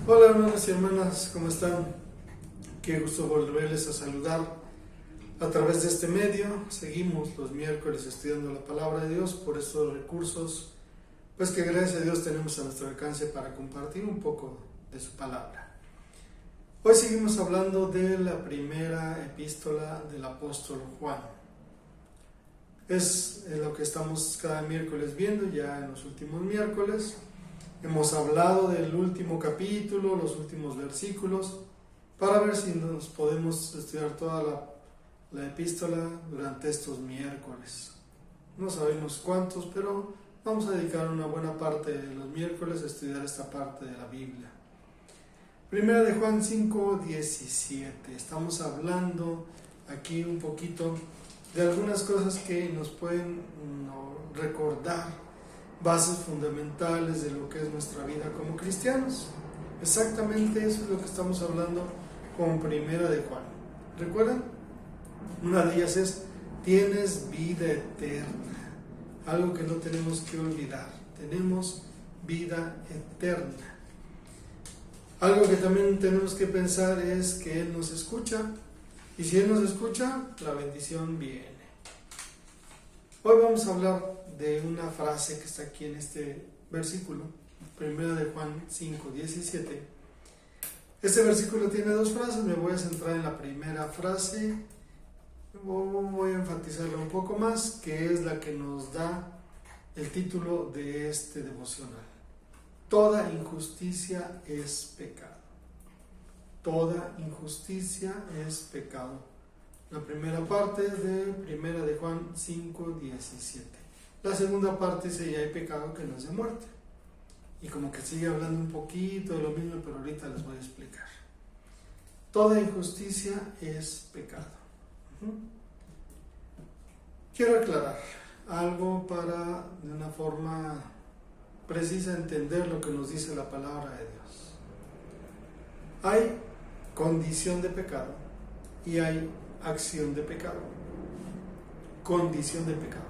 Hola hermanos y hermanas, ¿cómo están? Qué gusto volverles a saludar a través de este medio. Seguimos los miércoles estudiando la palabra de Dios por estos recursos, pues que gracias a Dios tenemos a nuestro alcance para compartir un poco de su palabra. Hoy seguimos hablando de la primera epístola del apóstol Juan. Es lo que estamos cada miércoles viendo, ya en los últimos miércoles. Hemos hablado del último capítulo, los últimos versículos, para ver si nos podemos estudiar toda la epístola durante estos miércoles. No sabemos cuántos, pero vamos a dedicar una buena parte de los miércoles a estudiar esta parte de la Biblia. Primera de Juan 5:17. Estamos hablando aquí un poquito de algunas cosas que nos pueden recordar bases fundamentales de lo que es nuestra vida como cristianos. Exactamente eso es lo que estamos hablando con Primera de Juan. ¿Recuerdan? Una de ellas es: tienes vida eterna. Algo que no tenemos que olvidar. Tenemos vida eterna. Algo que también tenemos que pensar es que Él nos escucha. Y si Él nos escucha, la bendición viene. Hoy vamos a hablar de una frase que está aquí en este versículo, Primera de Juan 5:17. Este versículo tiene dos frases, me voy a centrar en la primera frase, voy a enfatizarla un poco más, que es la que nos da el título de este devocional. Toda injusticia es pecado. Toda injusticia es pecado. La primera parte de Primera de Juan 5:17. La segunda parte dice: ya hay pecado que no es de muerte. Y como que sigue hablando un poquito de lo mismo, pero ahorita les voy a explicar. Toda injusticia es pecado. Quiero aclarar algo para, de una forma precisa, entender lo que nos dice la palabra de Dios. Hay condición de pecado y hay acción de pecado. Condición de pecado.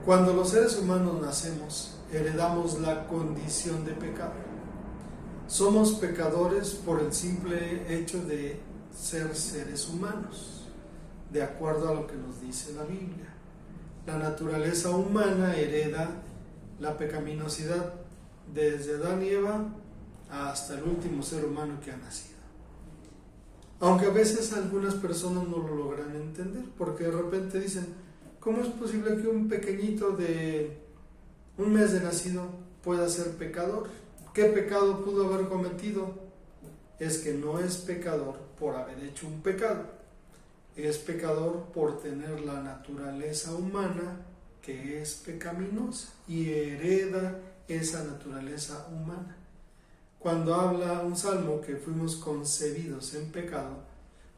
Cuando los seres humanos nacemos, heredamos la condición de pecado. Somos pecadores por el simple hecho de ser seres humanos, de acuerdo a lo que nos dice la Biblia. La naturaleza humana hereda la pecaminosidad desde Adán y Eva hasta el último ser humano que ha nacido. Aunque a veces algunas personas no lo logran entender, porque de repente dicen: ¿cómo es posible que un pequeñito de un mes de nacido pueda ser pecador? ¿Qué pecado pudo haber cometido? Es que no es pecador por haber hecho un pecado. Es pecador por tener la naturaleza humana que es pecaminosa y hereda esa naturaleza humana. Cuando habla un salmo que fuimos concebidos en pecado,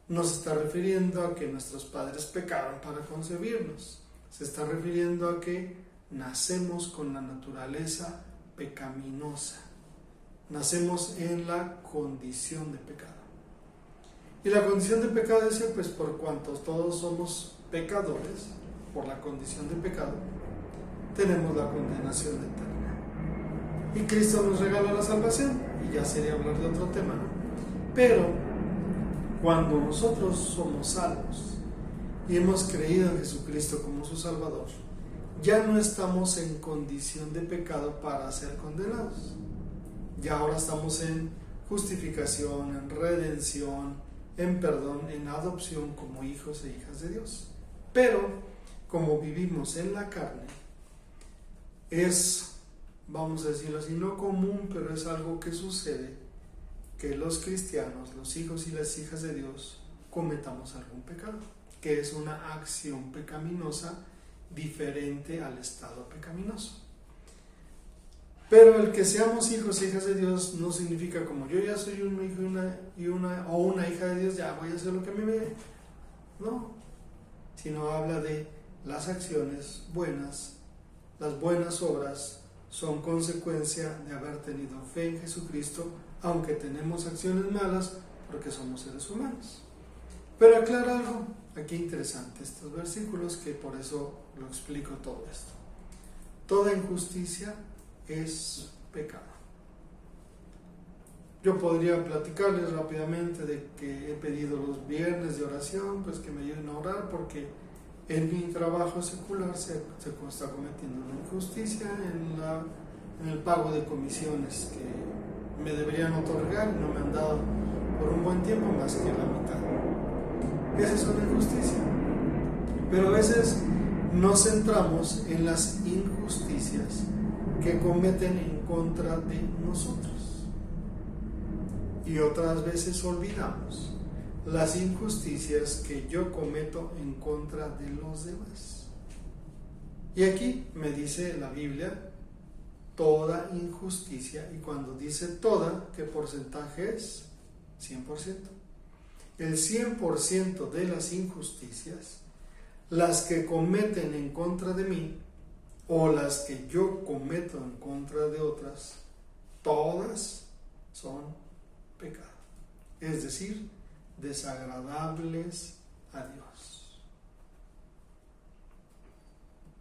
no se está refiriendo a que nuestros padres pecaron para concebirnos. Se está refiriendo a que nacemos con la naturaleza pecaminosa. Nacemos en la condición de pecado. Y la condición de pecado dice, pues por cuanto todos somos pecadores, por la condición de pecado, tenemos la condenación eterna. Y Cristo nos regala la salvación, y ya sería hablar de otro tema, ¿no? Pero cuando nosotros somos salvos y hemos creído en Jesucristo como su Salvador, ya no estamos en condición de pecado para ser condenados. Ya ahora estamos en justificación, en redención, en perdón, en adopción como hijos e hijas de Dios. Pero como vivimos en la carne, es, vamos a decirlo así, no común, pero es algo que sucede, que los cristianos, los hijos y las hijas de Dios, cometamos algún pecado, que es una acción pecaminosa diferente al estado pecaminoso. Pero el que seamos hijos e hijas de Dios no significa como yo ya soy un hijo o una hija de Dios, ya voy a hacer lo que a mí me dé. No, sino habla de las acciones buenas. Las buenas obras son consecuencia de haber tenido fe en Jesucristo, aunque tenemos acciones malas porque somos seres humanos. Pero aclara algo aquí interesante, estos versículos, que por eso lo explico todo esto. Toda injusticia es pecado. Yo podría platicarles rápidamente de que he pedido los viernes de oración, pues que me ayuden a orar, porque en mi trabajo secular se está cometiendo una injusticia en el pago de comisiones que me deberían otorgar y no me han dado por un buen tiempo más que la mitad. Esa es una injusticia. Pero a veces nos centramos en las injusticias que cometen en contra de nosotros. Y otras veces olvidamos las injusticias que yo cometo en contra de los demás. Y aquí me dice la Biblia, toda injusticia, y cuando dice toda, ¿qué porcentaje es? 100%. El 100% de las injusticias, las que cometen en contra de mí, o las que yo cometo en contra de otras, todas son pecado, es decir, desagradables a Dios.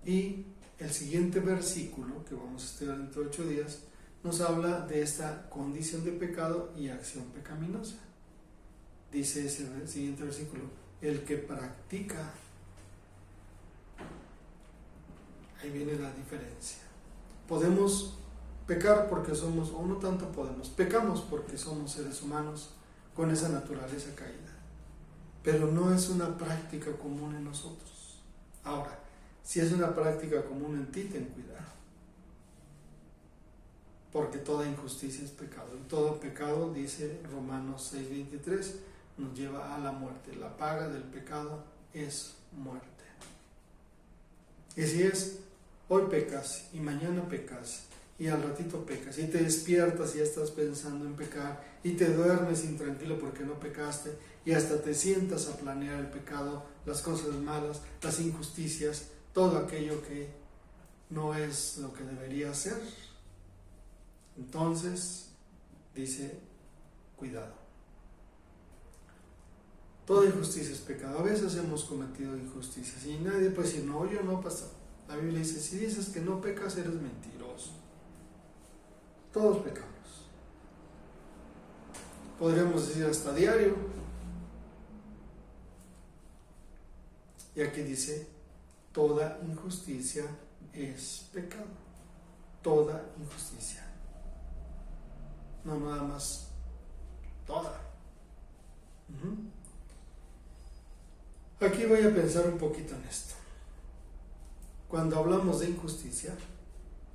Y el siguiente versículo, que vamos a estudiar dentro de 8 días, nos habla de esta condición de pecado y acción pecaminosa. Dice ese siguiente versículo, el que practica, ahí viene la diferencia. Podemos pecar porque somos, o no tanto podemos, pecamos porque somos seres humanos con esa naturaleza caída, pero no es una práctica común en nosotros. Ahora, si es una práctica común en ti, ten cuidado, porque toda injusticia es pecado, y todo pecado, dice Romanos 6:23, nos lleva a la muerte. La paga del pecado es muerte. Y si es, hoy pecas y mañana pecas, y al ratito pecas, y te despiertas y ya estás pensando en pecar, y te duermes intranquilo porque no pecaste, y hasta te sientas a planear el pecado, las cosas malas, las injusticias, todo aquello que no es lo que debería ser. Entonces, dice, cuidado. Toda injusticia es pecado. A veces hemos cometido injusticias y nadie puede decir, no, yo no, pastor. La Biblia dice, si dices que no pecas, eres mentiroso. Todos pecamos. Podríamos decir hasta diario. Y aquí dice, toda injusticia es pecado. Toda injusticia. No nada más, toda. Aquí voy a pensar un poquito en esto. Cuando hablamos de injusticia,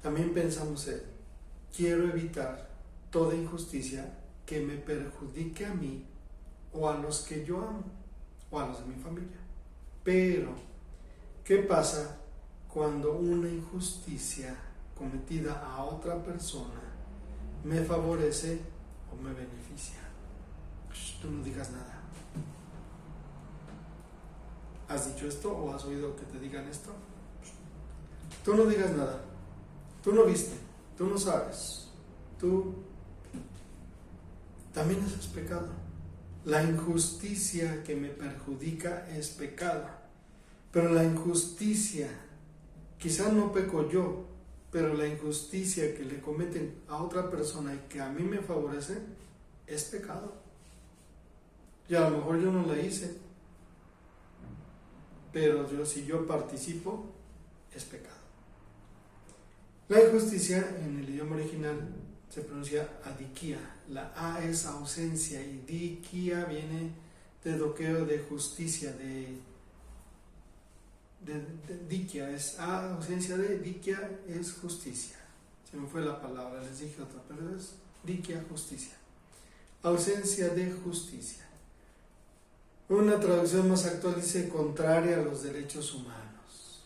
también pensamos en, quiero evitar toda injusticia que me perjudique a mí o a los que yo amo o a los de mi familia. Pero, ¿qué pasa cuando una injusticia cometida a otra persona me favorece o me beneficia? Tú no digas nada. ¿Has dicho esto o has oído que te digan esto? Tú no digas nada. Tú no viste. Tú no sabes. Tú también eso es pecado. La injusticia que me perjudica es pecado. Pero la injusticia, quizá no peco yo, pero la injusticia que le cometen a otra persona y que a mí me favorece es pecado. Y a lo mejor yo no la hice, pero si yo participo, es pecado. La injusticia en el idioma original se pronuncia adikia. La A es ausencia y dikia viene de doqueo de justicia, de dikia es A, ausencia de, dikia es justicia. Se me fue la palabra, les dije otra, pero es dikia, justicia. Ausencia de justicia. Una traducción más actual dice contraria a los derechos humanos.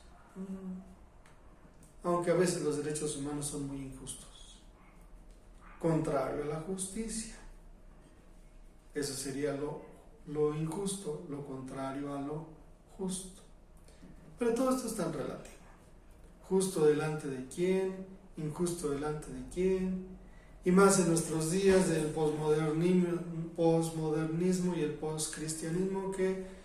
Aunque a veces los derechos humanos son muy injustos. Contrario a la justicia. Eso sería lo injusto, lo contrario a lo justo. Pero todo esto es tan relativo. Justo delante de quién, injusto delante de quién. Y más en nuestros días del posmodernismo y el poscristianismo, que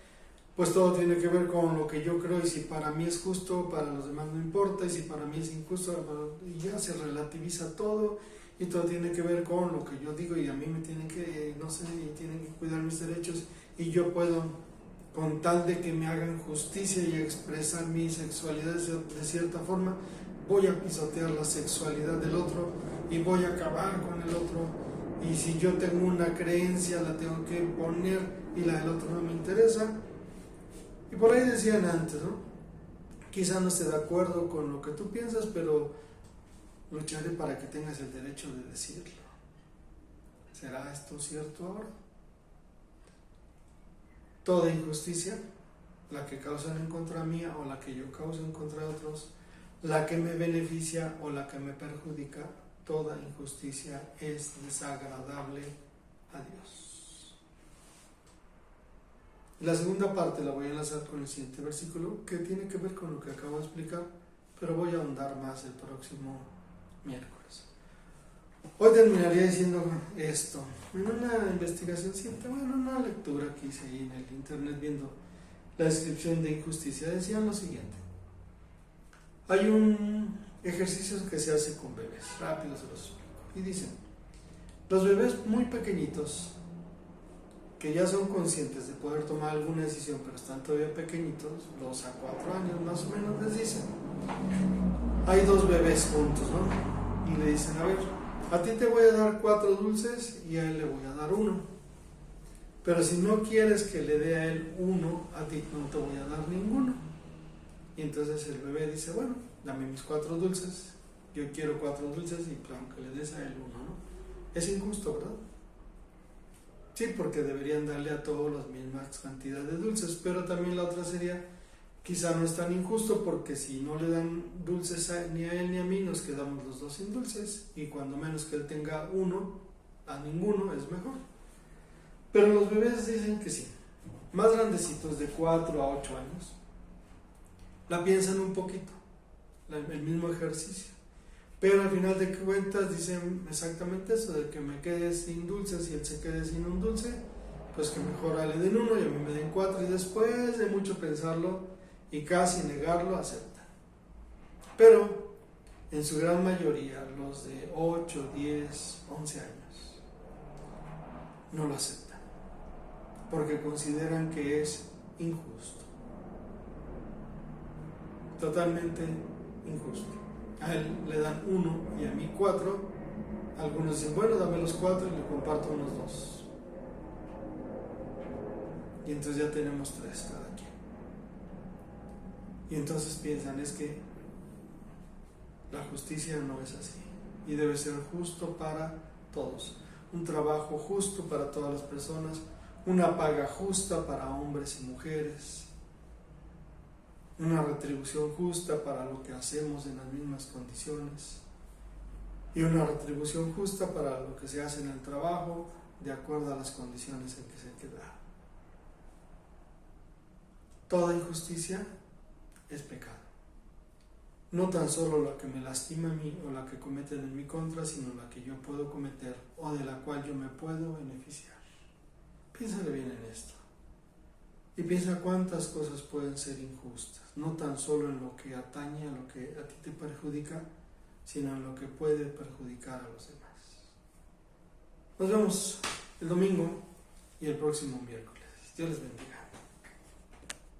pues todo tiene que ver con lo que yo creo, y si para mí es justo, para los demás no importa, y si para mí es injusto, y ya se relativiza todo, y todo tiene que ver con lo que yo digo y a mí me tienen que, no sé, y tienen que cuidar mis derechos y yo puedo, con tal de que me hagan justicia y expresar mi sexualidad de cierta forma, voy a pisotear la sexualidad del otro y voy a acabar con el otro, y si yo tengo una creencia la tengo que poner y la del otro no me interesa. Y por ahí decían antes, ¿no? Quizá no esté de acuerdo con lo que tú piensas, pero lucharé para que tengas el derecho de decirlo. ¿Será esto cierto ahora? Toda injusticia, la que causan en contra mía o la que yo causo en contra de otros, la que me beneficia o la que me perjudica, toda injusticia es desagradable a Dios. La segunda parte la voy a enlazar con el siguiente versículo, que tiene que ver con lo que acabo de explicar, pero voy a ahondar más el próximo miércoles. Hoy terminaría diciendo esto. En una investigación, bueno, una lectura que hice ahí en el internet viendo la descripción de injusticia, decían lo siguiente. Hay un ejercicio que se hace con bebés, rápido se los explico. Y dicen, los bebés muy pequeñitos, que ya son conscientes de poder tomar alguna decisión, pero están todavía pequeñitos, 2 a 4 años más o menos, les dicen, hay 2 bebés juntos, ¿no? Y le dicen, a ver, a ti te voy a dar 4 dulces y a él le voy a dar 1. Pero si no quieres que le dé a él 1, a ti no te voy a dar ninguno. Y entonces el bebé dice, bueno, dame mis 4 dulces, yo quiero 4 dulces y pues, aunque le des a él 1, ¿no? Es injusto, ¿verdad? Sí, porque deberían darle a todos la misma cantidad de dulces, pero también la otra sería, quizá no es tan injusto porque si no le dan dulces ni a él ni a mí, nos quedamos los 2 sin dulces y cuando menos que él tenga 1, a ninguno es mejor. Pero los bebés dicen que sí, más grandecitos de 4 a 8 años, la piensan un poquito, el mismo ejercicio. Pero al final de cuentas dicen exactamente eso, de que me quede sin dulces y él se quede sin un dulce, pues que mejor le den 1 y a mí me den 4 y después de mucho pensarlo y casi negarlo, aceptan. Pero en su gran mayoría, los de 8, 10, 11 años, no lo aceptan, porque consideran que es injusto. Totalmente injusto. A él le dan 1 y a mí 4. Algunos dicen, bueno, dame los 4 y le comparto unos 2. Y entonces ya tenemos 3 cada quien. Y entonces piensan, es que la justicia no es así. Y debe ser justo para todos. Un trabajo justo para todas las personas. Una paga justa para hombres y mujeres. Una retribución justa para lo que hacemos en las mismas condiciones y una retribución justa para lo que se hace en el trabajo de acuerdo a las condiciones en que se queda. Toda injusticia es pecado. No tan solo la que me lastima a mí o la que cometen en mi contra, sino la que yo puedo cometer o de la cual yo me puedo beneficiar. Piénsale bien en esto. Y piensa cuántas cosas pueden ser injustas, no tan solo en lo que atañe a lo que a ti te perjudica, sino en lo que puede perjudicar a los demás. Nos vemos el domingo y el próximo miércoles. Dios les bendiga.